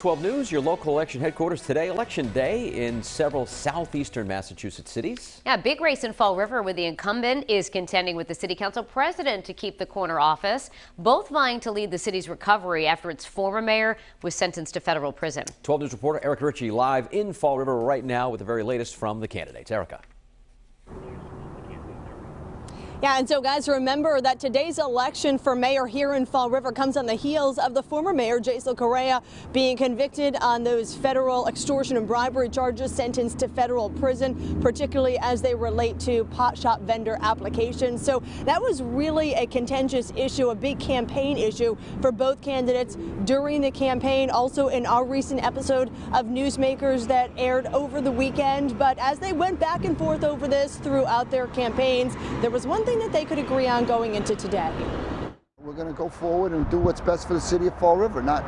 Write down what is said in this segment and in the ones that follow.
12 News, your local election headquarters today. Election day in several southeastern Massachusetts cities. Yeah, big race in Fall River where the incumbent is contending with the city council president to keep the corner office, both vying to lead the city's recovery after its former mayor was sentenced to federal prison. 12 News reporter Erica Ritchie live in Fall River right now with the very latest from the candidates. Erica. Yeah, and so guys, remember that today's election for mayor here in Fall River comes on the heels of the former mayor, Jason Correa, being convicted on those federal extortion and bribery charges, sentenced to federal prison, particularly as they relate to pot shop vendor applications. So that was really a contentious issue, a big campaign issue for both candidates during the campaign. Also in our recent episode of Newsmakers that aired over the weekend. But as they went back and forth over this throughout their campaigns, there was one thing that they could agree on going into today. We're going to go forward and do what's best for the city of Fall River, not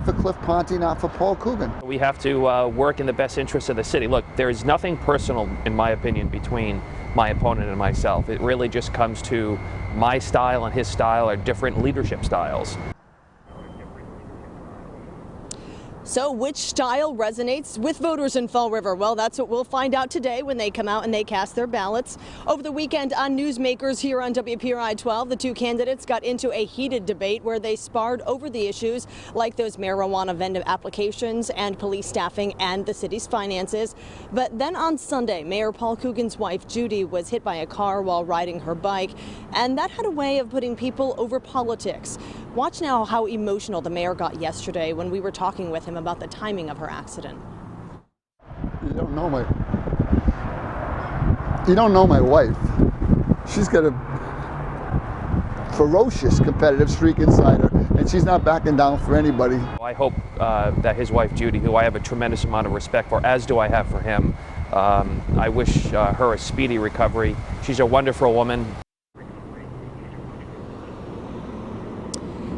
for Cliff Ponte, not for Paul Coogan. We have to work in the best interest of the city. Look, there is nothing personal, in my opinion, between my opponent and myself. It really just comes to my style and his style are different leadership styles. So which style resonates with voters in Fall River? Well, that's what we'll find out today when they come out and they cast their ballots. Over the weekend on Newsmakers here on WPRI 12, the two candidates got into a heated debate where they sparred over the issues like those marijuana vendor applications and police staffing and the city's finances. But then on Sunday, Mayor Paul Coogan's wife, Judy, was hit by a car while riding her bike, and that had a way of putting people over politics. Watch now how emotional the mayor got yesterday when we were talking with him about the timing of her accident. You don't know my wife. She's got a ferocious competitive streak inside her, and she's not backing down for anybody. I hope that his wife Judy, who I have a tremendous amount of respect for, as do I have for him, I wish her a speedy recovery. She's a wonderful woman.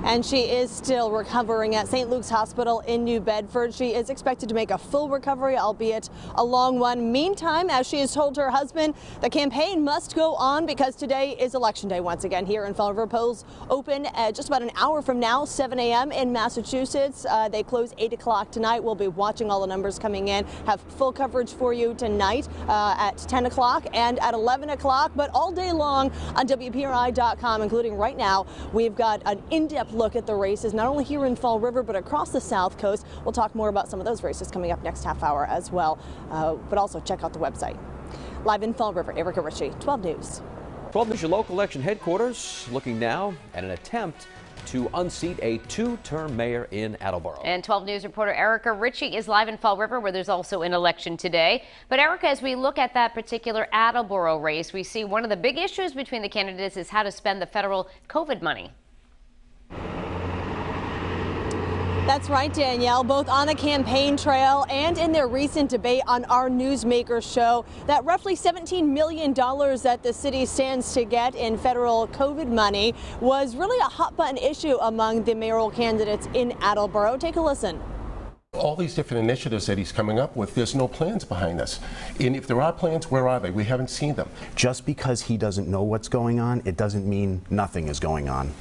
And she is still recovering at St. Luke's Hospital in New Bedford. She is expected to make a full recovery, albeit a long one. Meantime, as she has told her husband, the campaign must go on because today is Election Day once again here in Fall River. Polls open at just about an hour from now, 7 a.m. in Massachusetts. They close 8 o'clock tonight. We'll be watching all the numbers coming in. Have full coverage for you tonight at 10 o'clock and at 11 o'clock, but all day long on WPRI.com, including right now. We've got an in-depth look at the races, not only here in Fall River, but across the South Coast. We'll talk more about some of those races coming up next half hour as well, but also check out the website. Live in Fall River, Erica Ritchie, 12 News. 12 News, your local election headquarters, looking now at an attempt to unseat a two-term mayor in Attleboro. And 12 News reporter Erica Ritchie is live in Fall River where there's also an election today. But Erica, as we look at that particular Attleboro race, we see one of the big issues between the candidates is how to spend the federal COVID money. That's right, Danielle, both on the campaign trail and in their recent debate on our Newsmakers show, that roughly $17 million that the city stands to get in federal COVID money was really a hot button issue among the mayoral candidates in Attleboro. Take a listen. All these different initiatives that he's coming up with, there's no plans behind this. And if there are plans, where are they? We haven't seen them. Just because he doesn't know what's going on, it doesn't mean nothing is going on.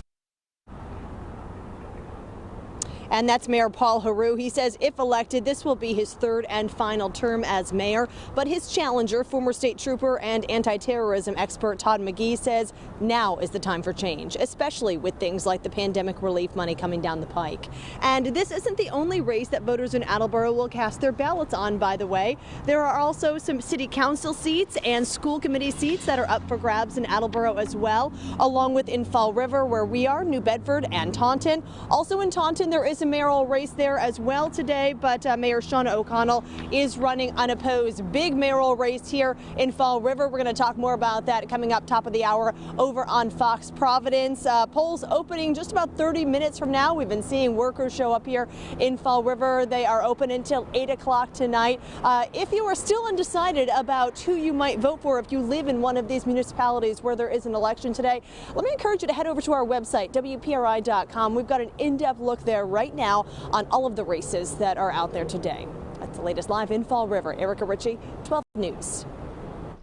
And that's Mayor Paul Heroux. He says if elected, this will be his third and final term as mayor. But his challenger, former state trooper and anti-terrorism expert Todd McGee, says now is the time for change, especially with things like the pandemic relief money coming down the pike. And this isn't the only race that voters in Attleboro will cast their ballots on, by the way. There are also some city council seats and school committee seats that are up for grabs in Attleboro as well, along with in Fall River, where we are, New Bedford and Taunton. Also in Taunton, there is a mayoral race there as well today, but Mayor Shauna O'Connell is running unopposed. Big mayoral race here in Fall River. We're going to talk more about that coming up top of the hour over on Fox Providence. Polls opening just about 30 minutes from now. We've been seeing workers show up here in Fall River. They are open until 8 o'clock tonight. If you are still undecided about who you might vote for if you live in one of these municipalities where there is an election today, let me encourage you to head over to our website, WPRI.com. We've got an in-depth look there right now on all of the races that are out there today. That's the latest live in Fall River. Erica Ritchie, 12 News.